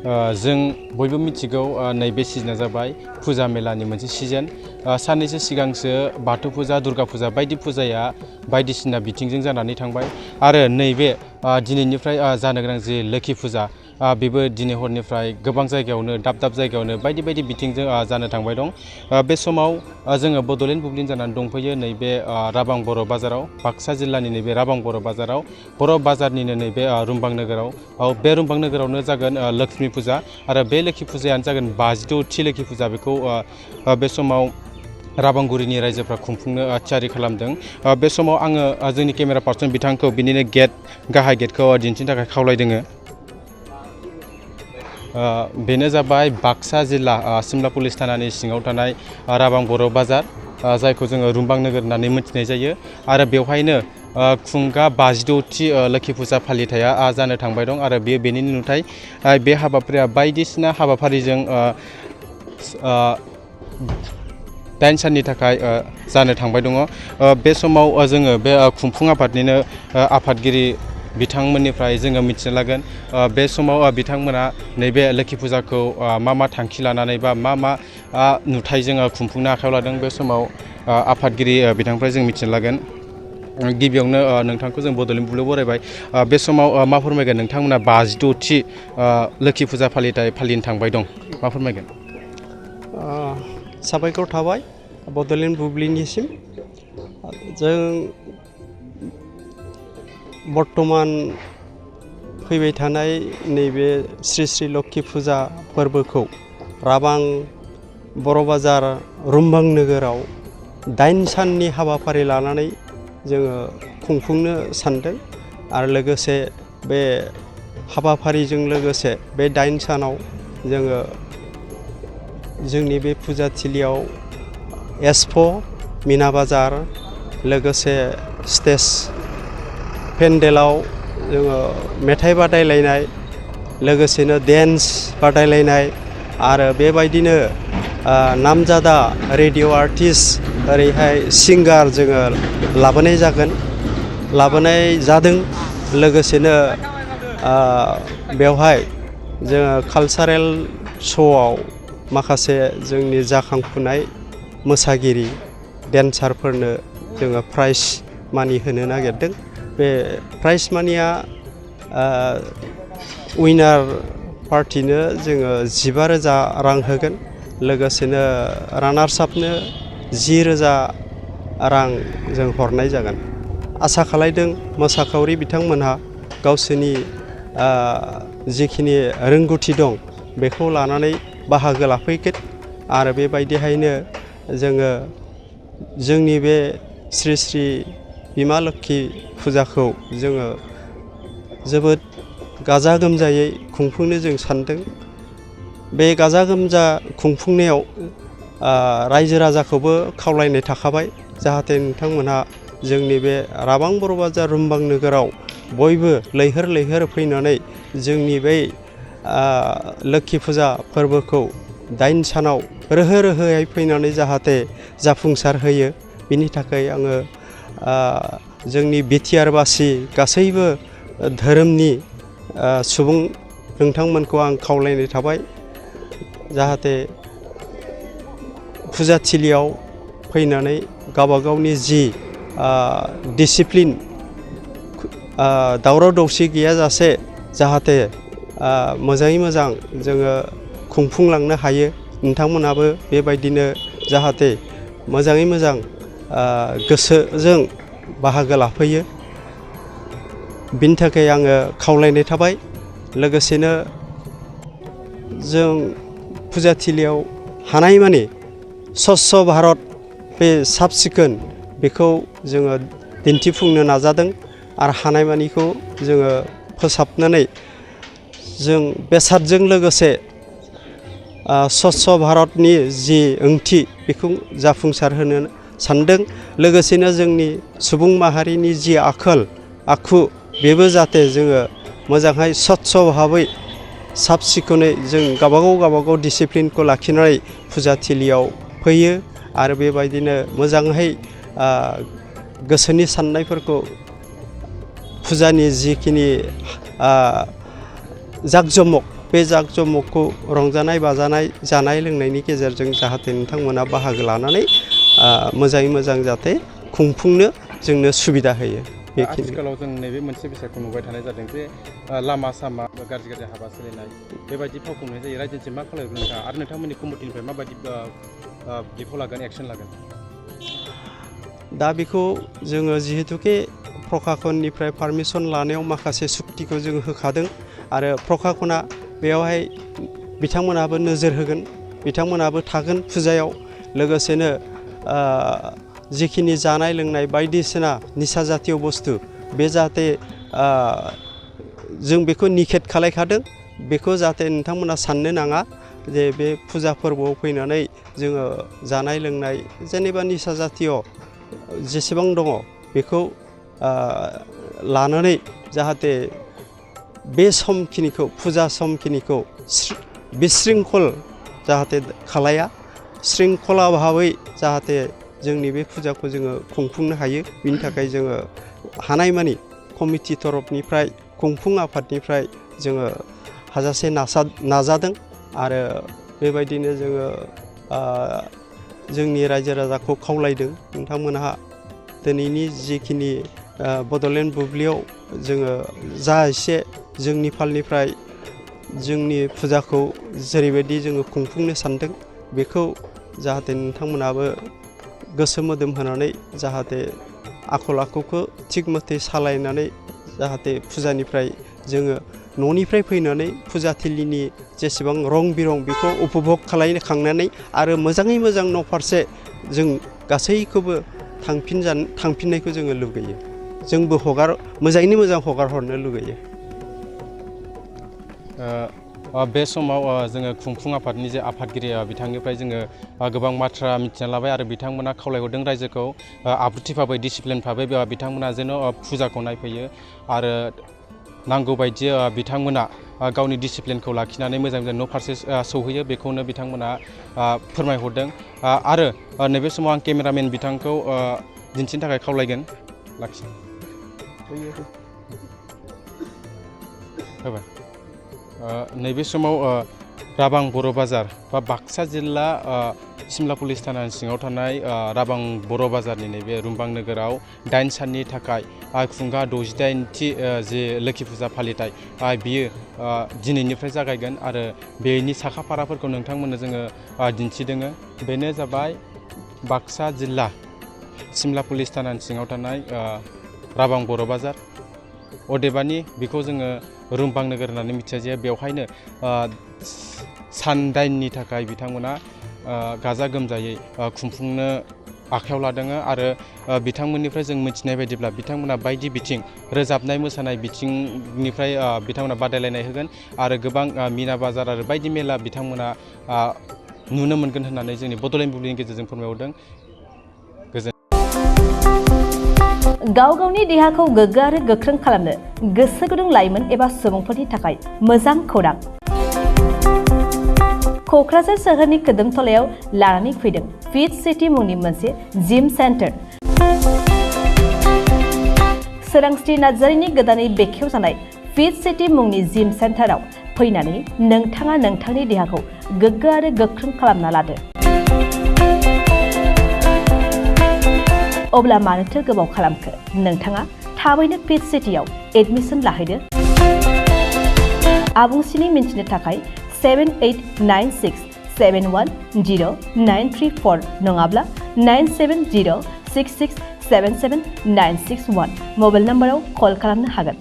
जों बयबो मिथिगौ नैबे सिजोना जाबाय फुजा मेलानि मोनसे सिजन। साननैसो सिगांसो बाथौ फुजा, दुर्गा फुजा बायदि फुजाया बायदिसिना बिथिंजों जानानै थांबाय आरो नैबे दिनैनिफ्राय जानो गोनां जि लोखि फुजा बेबो दिनै हरनिफ्राय गोबां जायगायावनो दाब दाब जायगायावनो बायदि बायदि बिथिंजों जानो थांबाय दं। बे समाव जोङो बड'लेण्ड बुब्लिन जानानै दंफैयो नैबे राबां बर' बाजाराव, बाक्सा जिल्लानि नैबे राबां बर' बाजाराव, बर' बाजारनिनो नैबे रुमबां नोगोराव। बे रुमबां नोगोरावनो जागोन लक्ष्मी फुजा आरो बे लोखि फुजायानो जागोन 52थि लोखि फुजा। बेखौ बे समाव राबांगुरिनि रायजोफ्रा खुंफुंनो थियारि खालामदों। बे समाव आङो जोंनि केमेरा पार्सन बिथांखौ बिनिनो गाहाय गेटखौ दिन्थिनो थाखाय खावलायदों। बेनो जाबाय बाक्सा जिल्ला सिमला पुलिस थानानि सिङाव थानाय राबां बर' बाजार, जायखौ जोङो रुमबां नोगोर होननानै मिथिनाय जायो आरो बेवहायनो खुंगा 52थि लोखि फुजा फालिथाया जानो थांबाय दं आरो बेनि नुथाय। बे हाबाफारिया बायदिसिना हाबाफारिजों 8 साननि थाखाय जानो थांबाय दङ। बे समाव जोङो बे खुंफुं आफादनिनो आफादगिरि बिथांमोननिफ्राय जोङो मिथिनो लागोन बे समाव बिथांमोना नैबे लोखि फुजाखौ मा थांखि लानानै बा मा नुथायजों खुंफुंनो आखायाव लादों। बे समाव आफादगिरि बिथांनिफ्राय जों मिथिनो लागोन। गिबियावनो नोंथांखौ जों बड'लेण्ड बुब्लियाव बरायबाय। बे समाव मा फोरमायगोन? नोंथांमोना 52थि लोखि फुजा फालिनो थांबाय दं, मा फोरमायगोन? साबायखर थाबाय बड'लेण्ड बुब्लिनिसिम। जों बर्तमान फैबाय थानाय नैबे श्री श्री लोखि फुजा फोरबोखौ राबां बर' बाजार रुमबां नोगोराव 8 साननि हाबाफारि लानानै जोङो खुंफुंनो सानदों आरो लोगोसे बे हाबाफारिजों लोगोसे बे 8 सानाव जोङो जोंनि बे फुजाथिलियाव एक्सप', मिना बाजार, लोगोसे स्टेज पेन्डेलाव जोङो मेथाइ बादायलायनाय, लोगोसेनो डेन्स बादायलायनाय आरो बेबायदिनो नामजादा रेडिअ' आर्टिस्ट ओरैहाय सिंगार जोङो लाबोनाय जादों। लोगोसेनो बेवहाय जोङो कालचारेल श'आव माखासे जोंनि जाखांफुनाय मोसागिरि डेन्सारफोरनो जोङो प्राइज मानि होनो नागिरदों। बे प्राइज मानिया उइनार पार्टिनो जोङो 15,000 रां होगोन, लोगोसेनो रानार्स आपनो 10,000 रां जों हरनाय जागोन। आसा खालामदों मोसाखावरि बिथांमोनहा गावसोरनि जिखिनि रोंगौथि दं बेखौ लानानै बाहागो लाफैगोन आरो बेबायदिहायनो जोङो जोंनि बे श्री श्री बिमा लोक्षि फुजाखौ जोङो जोबोद गाजा गोमजायै खुंफुंनो जों सानदों। बे गाजा गोमजा खुंफुंनायाव रायजो राजाखौबो खावलायनाय थाखाबाय, जाहाथे नोंथांमोनहा जोंनि बे राबां बर' बाजार रुमबां नोगोराव बयबो लैहोर लैहोर फैनानै जोंनि बै लोक्षि फुजा फोरबोखौ 8 सानाव रोहो रोहोयै फैनानै जाहाथे जाफुंसार होयो। बिनि थाखाय आङो जोंनि बिटिआरबासि गासैबो धोरोमनि सुबुं नोंथांमोनखौ आं खावलायनाय थाबाय, जाहाथे फुजाथिलियाव फैनानै गावबा गावनि जि डिसिप्लिन दावराव दावसि गैयाजासे जाहाथे मोजाङै मोजां जोङो खुंफुंलांनो हायो। नोंथांमोनाबो बेबायदिनो जाहाथे मोजाङै मोजां गोसोजों बाहागो लाफैयो, बिनि थाखाय आङो खावलायनाय थाबाय। लोगोसेनो जों फुजाथिलियाव हानायमानि स्वच्छ भारत बे साब सिखोन बेखौ जोङो दिन्थिफुंनो नाजादों आरो हानायमानिखौ जोङो फोसाबनानै जों बेसादजों लोगोसे स्वच्छ भारतनि जि ओंथि बेखौ जाफुंसार होनो सानदों। लोगोसेनो जोंनि सुबुं माहारिनि जि आखल आखु बेबो जाहाथे जोङो मोजाङै स्वच्छ भाबै साब सिखोनै जों गावबागाव डिसिप्लिनखौ लाखिनानै फुजाथिलियाव फैयो आरो बेबायदिनो मोजाङै गोसोनि साननायफोरखौ फुजानि जिखिनि जाकजमक बे जाक-जमकखौ रंजानाय बाजानाय जानाय लोंनायनि गेजेरजों जाहाथे नोंथांमोना बाहागो लानानै मोजाङै मोजां जाहाथे खुंफुंनो जोंनो सुबिदा होयो। आथिखालाव जों नैबे मोनसे बेसादखौ नुबाय थानाय जादों जे लामा सामा गाज्रि गाज्रि हाबा सोलिनाय बेबायदि फाव खुंनाय जायो। रायजोनिसिम मा खालामगोन नोंथाङा आरो नोंथांमोननि कमिटिनिफ्राय माबायदि बिफाव लागोन, एक्सन लागोन? दा बेखौ जोङो जिहेतुके प्रखाखननिफ्राय पारमिसन लानायाव माखासे सुक्तिखौ जों होखादों आरो प्रखाखना बेयावहाय बिथांमोनाबो नोजोर होगोन, बिथांमोनाबो थागोन फुजायाव। लोगोसेनो जिखिनि जानाय लोंनाय बायदिसिना निसा जातीय बुस्थु बे जाहाथे जों बेखौ निखेट खालायखादों, बेखौ जाहाथे नोंथांमोना साननो नाङा जे बे फुजा फोरबोआव फैनानै जोङो जानाय लोंनाय जेनेबा निसा जातीय जेसेबां दङ बेखौ लानानै जाहाथे बे समखिनिखौ फुजा समखिनिखौ बिशृंखल जाहाथे खालाया, श्रृंखला भाबै जाहाथे जोंनि बे फुजाखौ जोङो खुंफुंनो हायो। बिनि थाखाय जोङो हानायमानि कमिटि तरफनिफ्राय खुंफुं आफादनिफ्राय जोङो हाजासे नाजादों आरो बेबायदिनो जोङो जोंनि रायजो राजाखौ खावलायदों नोंथांमोनहा दिनैनि जिखिनि बड'लेण्ड बुब्लियाव जोङो जा एसे जोंनि फालनिफ्राय जोंनि फुजाखौ जेरैबायदि जोङो खुंफुंनो सानदों बेखौ जाहाथे नोंथांमोनाबो गोसो मोदोम होनानै जाहाथे आखल आखुखौ थिग मथे सालायनानै जाहाथे फुजानिफ्राय जोङो न'निफ्राय फैनानै फुजाथिलिनि जेसेबां रं बिरं बेखौ उपभग खालामखांनानै आरो मोजाङै मोजां न' फारसे जों गासैखौबो थांफिननायखौ जोङो लुगैयो। जोंबो मोजाङैनो मोजां हगार हरनो लुगैयो। बे समाव जोङो खुंफुं आफादनि जे आफादगिरि बिथांनिफ्राय जोङो गोबां बाथ्रा मिथिना लाबाय आरो बिथांमोना खावलायहरदों रायजोखौ आब्रुथि भाबै डिसिप्लिन भाबै बिथांमोना जेन' फुजाखौ नायफैयो आरो नांगौ बायदि बिथांमोना गावनि डिसिप्लिनखौ लाखिनानै मोजां मोजां न' फारसे सौहैयो बेखौनो बिथांमोना फोरमायहरदों। आरो नैबे समाव आं केमेरामेन बिथांखौ दिन्थिनो थाखाय खावलायगोन। होबाय। नैबे समाव राबां बर' बाजार बा बाक्सा जिल्ला सिमला पुलिस थानानि सिङाव थानाय राबां बर' बाजारनि नैबे रुमबां नोगोराव 8 साननि थाखाय खुंगा 68थि जे लोखि फुजा फालिथाय बियो दिनैनिफ्राय जागायगोन आरो बेनि साखाफाराफोरखौ नोंथांमोननो जोङो दिन्थिदों। बेनो जाबाय बाक्सा जिल्ला सिमला पुलिस थानानि सिङाव थानाय राबां बर' बाजार। अदेबानि बेखौ जोङो रुमबां नोगोर होननानै मिथिया जे बेवहायनो सान 8नि थाखाय बिथांमोना गाजा गोमजायै खुंफुंनो आखायाव लादों आरो बिथांमोननिफ्राय जों मिथिनाय बायदिब्ला बिथांमोना बायदि बिथिं रोजाबनाय मोसानाय बिथिंनिफ्राय बिथांमोना बादायलायनाय होगोन आरो गोबां मिना बाजार आरो बायदि मेला बिथांमोना नुनो मोनगोन होननानै जोंनि बड'लेण्ड बुब्लिनि गेजेरजों फोरमायहरदों। गाव गावनि देहाखौ गोग्गो आरो गोख्रों खालामनो गोसो गुदुं लाइमोन एबा सुबुंफोरनि थाखाय मोजां खौरां। क'क्राझार सोहोरनि खोदोमथलायाव लानानै फैदों फिट सिटी मुंनि मोनसे जिम सेन्टार। सोरांस्रि नार्जारिनि गोदानै बेखेवजानाय फिट सिटी मुंनि जिम सेन्टाराव फैनानै नोंथाङा नोंथांनि देहाखौ गोग्गो आरो गोख्रों खालामना लादो। अब्ला मानोथो गोबाव खालामखो? नोंथाङा थाबैनो फिट सिटीआव एडमिसन लाहैदो। आबुंसिनै मिन्थिनो थाखाय 7896710934 नङाब्ला 9706677961 मबाइल नम्बराव कल खालामनो हागोन।